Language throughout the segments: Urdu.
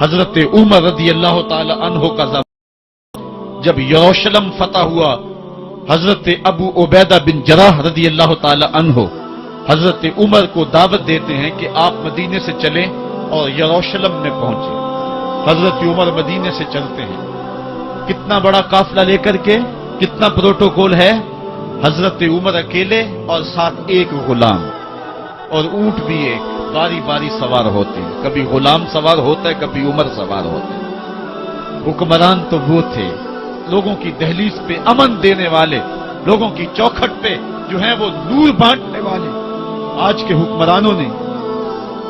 حضرت عمر رضی اللہ تعالی عنہ کا زمانہ جب یروشلم فتح ہوا، حضرت ابو عبیدہ بن جراح رضی اللہ تعالی عنہ حضرت عمر کو دعوت دیتے ہیں کہ آپ مدینے سے چلیں اور یروشلم میں پہنچیں۔ حضرت عمر مدینے سے چلتے ہیں، کتنا بڑا قافلہ لے کر کے، کتنا پروٹوکول ہے، حضرت عمر اکیلے اور ساتھ ایک غلام، اور اونٹ بھی ایک، باری باری سوار ہوتے ہیں، کبھی غلام سوار ہوتا ہے، کبھی عمر سوار ہوتا ہے۔ حکمران تو وہ تھے لوگوں کی دہلیز پہ امن دینے والے، لوگوں کی چوکھٹ پہ جو ہیں وہ نور بانٹنے والے۔ آج کے حکمرانوں نے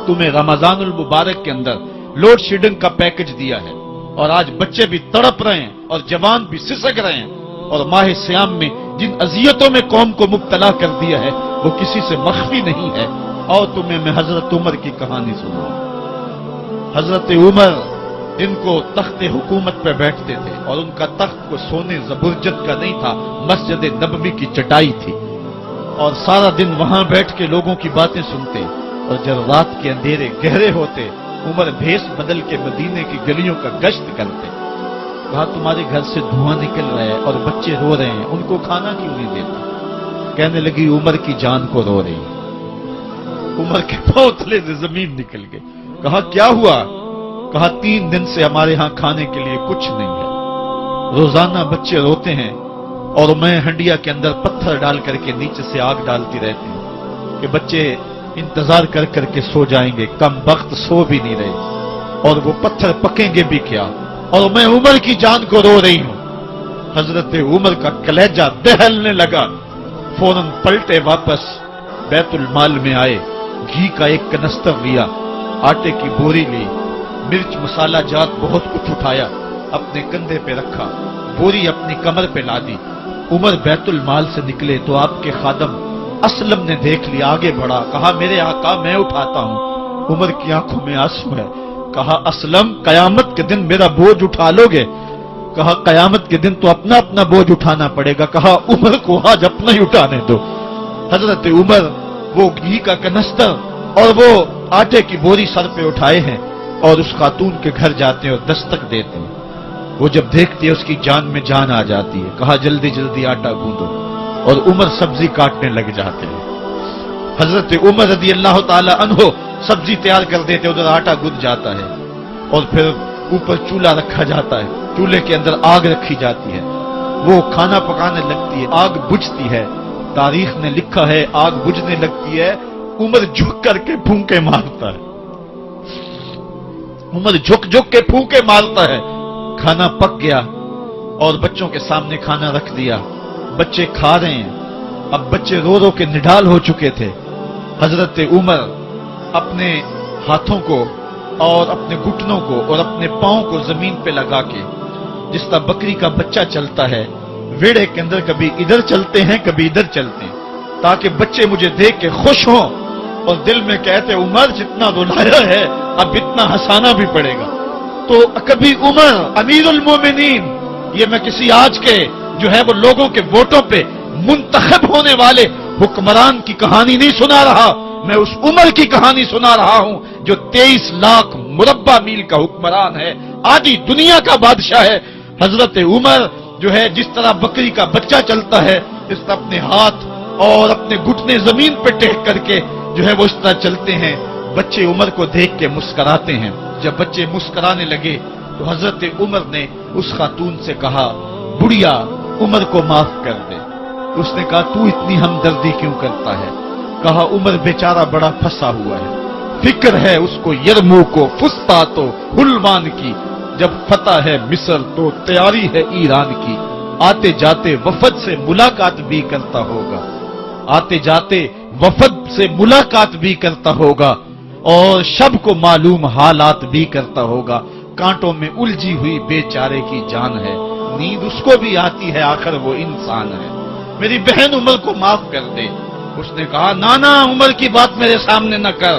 تمہیں رمضان المبارک کے اندر لوڈ شیڈنگ کا پیکج دیا ہے، اور آج بچے بھی تڑپ رہے ہیں اور جوان بھی سسک رہے ہیں، اور ماہ سیام میں جن اذیتوں میں قوم کو مبتلا کر دیا ہے وہ کسی سے مخفی نہیں ہے۔ اور تمہیں میں حضرت عمر کی کہانی سناؤں۔ حضرت عمر جن کو تخت حکومت پہ بیٹھتے تھے، اور ان کا تخت کو سونے زبرجد کا نہیں تھا، مسجد نبوی کی چٹائی تھی، اور سارا دن وہاں بیٹھ کے لوگوں کی باتیں سنتے، اور جب رات کے اندھیرے گہرے ہوتے عمر بھیس بدل کے مدینے کی گلیوں کا گشت کرتے۔ کہا تمہارے گھر سے دھواں نکل رہا ہے اور بچے رو رہے ہیں، ان کو کھانا کیوں نہیں دیتا؟ کہنے لگی عمر کی جان کو رو رہی۔ عمر کے پاؤں تلے سے زمین نکل گئی۔ کہا کیا ہوا؟ کہا 3 دن سے ہمارے ہاں کھانے کے لیے کچھ نہیں ہے، روزانہ بچے روتے ہیں، اور میں ہنڈیا کے اندر پتھر ڈال کر کے نیچے سے آگ ڈالتی رہتی ہوں کہ بچے انتظار کر کر کے سو جائیں گے، کم وقت سو بھی نہیں رہے، اور وہ پتھر پکیں گے بھی کیا، اور میں عمر کی جان کو رو رہی ہوں۔ حضرت عمر کا کلیجہ دہلنے لگا، فوراً پلٹے، واپس بیت المال میں آئے، گھی کا ایک کنستر لیا، آٹے کی بوری لی، مرچ مسالہ جات بہت کچھ اٹھایا، اپنے کندھے پہ رکھا، بوری اپنی کمر پہ لا دی۔ عمر بیت المال سے نکلے تو آپ کے خادم اسلم نے دیکھ لیا، آگے بڑھا، کہا میرے آقا میں اٹھاتا ہوں۔ عمر کی آنکھوں میں آنسو ہے۔ کہا اسلم قیامت کے دن میرا بوجھ اٹھا لو گے؟ کہا قیامت کے دن تو اپنا اپنا بوجھ اٹھانا پڑے گا۔ کہا عمر کو آج اپنا ہی اٹھانے دو۔ حضرت عمر وہ گھی کا کنستر اور وہ آٹے کی بوری سر پہ اٹھائے ہیں، اور اس خاتون کے گھر جاتے ہیں اور دستک دیتے ہیں۔ وہ جب دیکھتی ہے اس کی جان میں جان آ جاتی ہے۔ کہا جلدی جلدی آٹا گوندو، اور عمر سبزی کاٹنے لگ جاتے ہیں۔ حضرت عمر رضی اللہ تعالی عنہ سبزی تیار کر دیتے، ادھر آٹا گند جاتا ہے، اور پھر اوپر چولہا رکھا جاتا ہے، چولہے کے اندر آگ رکھی جاتی ہے، وہ کھانا پکانے لگتی ہے، آگ بجھتی ہے۔ تاریخ نے لکھا ہے آگ بجھنے لگتی ہے، عمر جھک کر کے پھونکے مارتا ہے، عمر جھک جھک کے پھونکے مارتا ہے۔ کھانا پک گیا اور بچوں کے سامنے کھانا رکھ دیا، بچے کھا رہے ہیں۔ اب بچے رو رو کے نڈال ہو چکے تھے۔ حضرت عمر اپنے ہاتھوں کو اور اپنے گھٹنوں کو اور اپنے پاؤں کو زمین پہ لگا کے، جس طرح بکری کا بچہ چلتا ہے، ویڑے کے اندر کبھی ادھر چلتے ہیں کبھی ادھر چلتے ہیں، تاکہ بچے مجھے دیکھ کے خوش ہوں اور دل میں کہتے عمر جتنا رلایا ہے اب اتنا ہنسانا بھی پڑے گا۔ تو کبھی عمر امیر المومنین، یہ میں کسی آج کے جو ہے وہ لوگوں کے ووٹوں پہ منتخب ہونے والے حکمران کی کہانی نہیں سنا رہا، میں اس عمر کی کہانی سنا رہا ہوں جو 23 لاکھ مربع میل کا حکمران ہے، آدھی دنیا کا بادشاہ ہے۔ حضرت عمر جو ہے جس طرح بکری کا بچہ چلتا ہے، اس طرح اپنے ہاتھ اور اپنے گھٹنے زمین پہ ٹیک کر کے جو ہے وہ اس طرح چلتے ہیں۔ بچے عمر کو دیکھ کے مسکراتے ہیں۔ جب بچے مسکرانے لگے تو حضرت عمر نے اس خاتون سے کہا بڑھیا عمر کو معاف کر دے۔ اس نے کہا تو اتنی ہمدردی کیوں کرتا ہے؟ کہا عمر بیچارہ بڑا پھنسا ہوا ہے، فکر ہے اس کو یرموک و فسطاط و حلوان کی، جب فتح ہے مصر تو تیاری ہے ایران کی، آتے جاتے وفد سے ملاقات بھی کرتا ہوگا، آتے جاتے وفد سے ملاقات بھی کرتا ہوگا، اور شب کو معلوم حالات بھی کرتا ہوگا، کانٹوں میں الجھی ہوئی بیچارے کی جان ہے، نیند اس کو بھی آتی ہے، آخر وہ انسان ہے، میری بہن عمر کو معاف کر دے۔ اس نے کہا نانا عمر کی بات میرے سامنے نہ کر،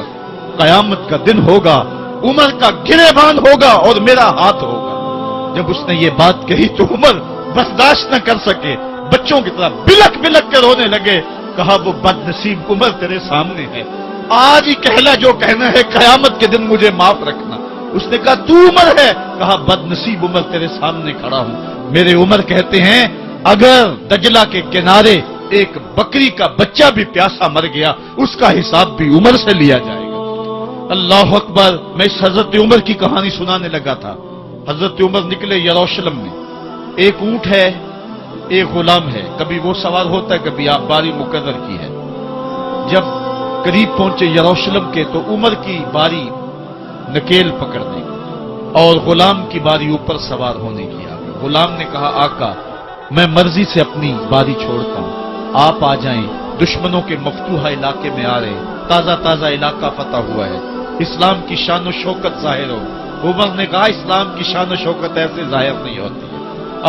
قیامت کا دن ہوگا، عمر کا گریبان ہوگا اور میرا ہاتھ ہوگا۔ جب اس نے یہ بات کہی تو عمر برداشت نہ کر سکے، بچوں کی طرح بلک بلک کے رونے لگے۔ کہا وہ بد نصیب عمر تیرے سامنے ہے، آج ہی کہلا جو کہنا ہے، قیامت کے دن مجھے معاف رکھنا۔ اس نے کہا تو عمر ہے؟ کہا بدنصیب عمر تیرے سامنے کھڑا ہوں۔ میرے عمر کہتے ہیں اگر دجلہ کے کنارے ایک بکری کا بچہ بھی پیاسا مر گیا اس کا حساب بھی عمر سے لیا جائے گا۔ اللہ اکبر۔ میں اس حضرت عمر کی کہانی سنانے لگا تھا۔ حضرت عمر نکلے یروشلم میں، ایک اونٹ ہے، ایک غلام ہے، کبھی وہ سوار ہوتا ہے، کبھی آپ باری مقرر کی ہے۔ جب قریب پہنچے یروشلم کے تو عمر کی باری نکیل پکڑنے کی اور غلام کی باری اوپر سوار ہونے کی آ گئی۔ غلام نے کہا آقا میں مرضی سے اپنی باری چھوڑتا ہوں، آپ آ جائیں، دشمنوں کے مفتوحہ علاقے میں آ رہے ہیں، تازہ تازہ علاقہ فتح ہوا ہے، اسلام کی شان و شوکت ظاہر ہو۔ عمر نے کہا اسلام کی شان و شوکت ایسے ظاہر نہیں ہوتی ہے،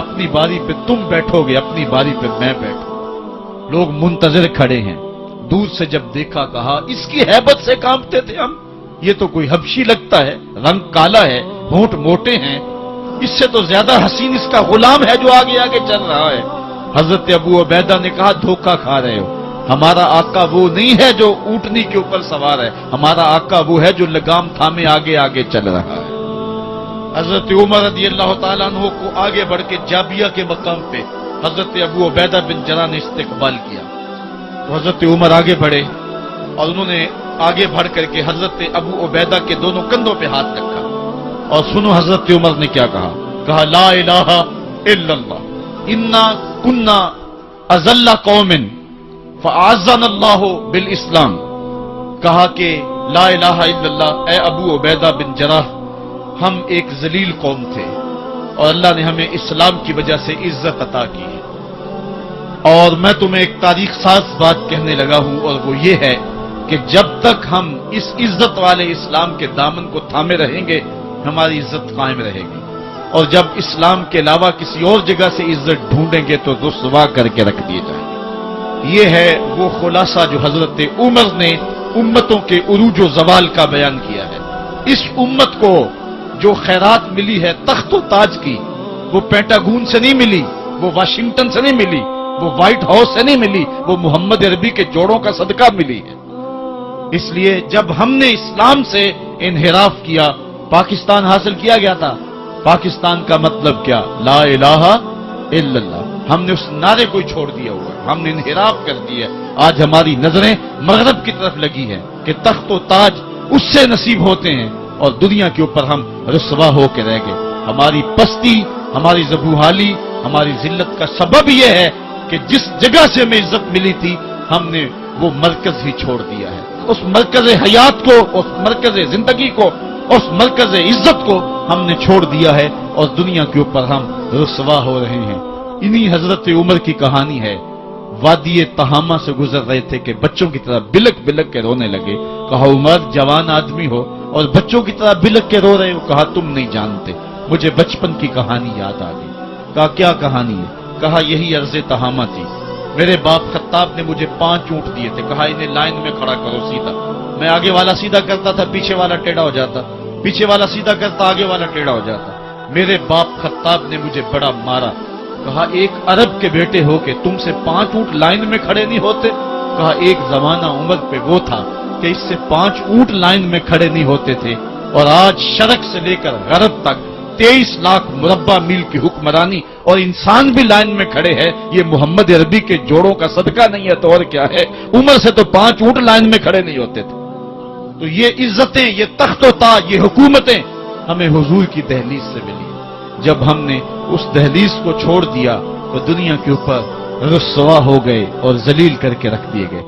اپنی باری پہ تم بیٹھو گے، اپنی باری پہ میں بیٹھوں۔ لوگ منتظر کھڑے ہیں۔ دور سے جب دیکھا کہا اس کی ہیبت سے کانپتے تھے ہم، یہ تو کوئی حبشی لگتا ہے، رنگ کالا ہے، ہونٹ موٹے ہیں، اس سے تو زیادہ حسین اس کا غلام ہے جو آگے آگے چل رہا ہے۔ حضرت ابو عبیدہ نے کہا دھوکہ کھا رہے ہو، ہمارا آقا وہ نہیں ہے جو اونٹنی کے اوپر سوار ہے، ہمارا آقا وہ ہے جو لگام تھامے آگے آگے چل رہا ہے۔ حضرت عمر رضی اللہ تعالیٰ عنہ کو آگے بڑھ کے جابیہ کے مقام پہ حضرت ابو عبیدہ بن جراح نے استقبال کیا۔ تو حضرت عمر آگے بڑھے اور انہوں نے آگے بڑھ کر کے حضرت ابو عبیدہ کے دونوں کندھوں پہ ہاتھ رکھا اور سنو حضرت عمر نے کیا کہا لا الہ الا اللہ انا کنا اذل قوم فاعزنا اللہ بالاسلام۔ کہا کہ لا الہ الا اللہ، اے ابو عبیدہ بن جراح، ہم ایک ذلیل قوم تھے اور اللہ نے ہمیں اسلام کی وجہ سے عزت عطا کی ہے۔ اور میں تمہیں ایک تاریخ ساز بات کہنے لگا ہوں، اور وہ یہ ہے کہ جب تک ہم اس عزت والے اسلام کے دامن کو تھامے رہیں گے ہماری عزت قائم رہے گی، اور جب اسلام کے علاوہ کسی اور جگہ سے عزت ڈھونڈیں گے تو رسوا کر کے رکھ دیے جائیں گے۔ یہ ہے وہ خلاصہ جو حضرت عمر نے امتوں کے عروج و زوال کا بیان کیا ہے۔ اس امت کو جو خیرات ملی ہے تخت و تاج کی، وہ پینٹاگون سے نہیں ملی، وہ واشنگٹن سے نہیں ملی، وہ وائٹ ہاؤس سے نہیں ملی، وہ محمد عربی کے جوڑوں کا صدقہ ملی ہے۔ اس لیے جب ہم نے اسلام سے انحراف کیا پاکستان حاصل کیا گیا تھا۔ پاکستان کا مطلب کیا؟ لا الہ الا اللہ۔ ہم نے اس نعرے کو چھوڑ دیا ہوا ہے، ہم نے انحراف کر دیا ہے۔ آج ہماری نظریں مغرب کی طرف لگی ہیں کہ تخت و تاج اس سے نصیب ہوتے ہیں اور دنیا کے اوپر ہم رسوا ہو کے رہ گئے۔ ہماری پستی، ہماری زبوحالی، ہماری ذلت کا سبب یہ ہے کہ جس جگہ سے ہمیں عزت ملی تھی ہم نے وہ مرکز ہی چھوڑ دیا ہے۔ اس مرکز حیات کو، اس مرکز زندگی کو، اس مرکز عزت کو ہم نے چھوڑ دیا ہے اور دنیا کے اوپر ہم رسوا ہو رہے ہیں۔ انہی حضرت عمر کی کہانی ہے۔ وادی تہامہ سے گزر رہے تھے کہ بچوں کی طرح بلک بلک کے رونے لگے۔ کہا عمر جوان آدمی ہو اور بچوں کی طرح بلک کے رو رہے ہو؟ کہا تم نہیں جانتے، مجھے بچپن کی کہانی یاد آ گئی۔ کہا کیا کہانی ہے؟ کہا یہی عرض تہامہ تھی، میرے باپ خطاب نے مجھے 5 اونٹ دیے تھے، کہا انہیں لائن میں کھڑا کرو سیدھا۔ میں آگے والا سیدھا کرتا تھا، پیچھے والا ٹیڑھا ہو جاتا، پیچھے والا سیدھا کرتا، آگے والا ٹیڑھا ہو جاتا۔ میرے باپ خطاب نے مجھے بڑا مارا۔ کہا ایک عرب کے بیٹے ہو کہ تم سے 5 اونٹ لائن میں کھڑے نہیں ہوتے؟ کہا ایک زمانہ عمر پہ وہ تھا کہ اس سے 5 اونٹ لائن میں کھڑے نہیں ہوتے تھے، اور آج شرق سے لے کر غرب تک 23 لاکھ مربع میل کی حکمرانی اور انسان بھی لائن میں کھڑے ہیں۔ یہ محمد عربی کے جوڑوں کا صدقہ نہیں ہے تو اور کیا ہے؟ عمر سے تو 5 اونٹ لائن میں کھڑے نہیں ہوتے تھے۔ تو یہ عزتیں، یہ تخت و تاج، یہ حکومتیں ہمیں حضور کی دہلیز سے ملی۔ جب ہم نے اس دہلیز کو چھوڑ دیا تو دنیا کے اوپر رسوا ہو گئے اور ذلیل کر کے رکھ دیے گئے۔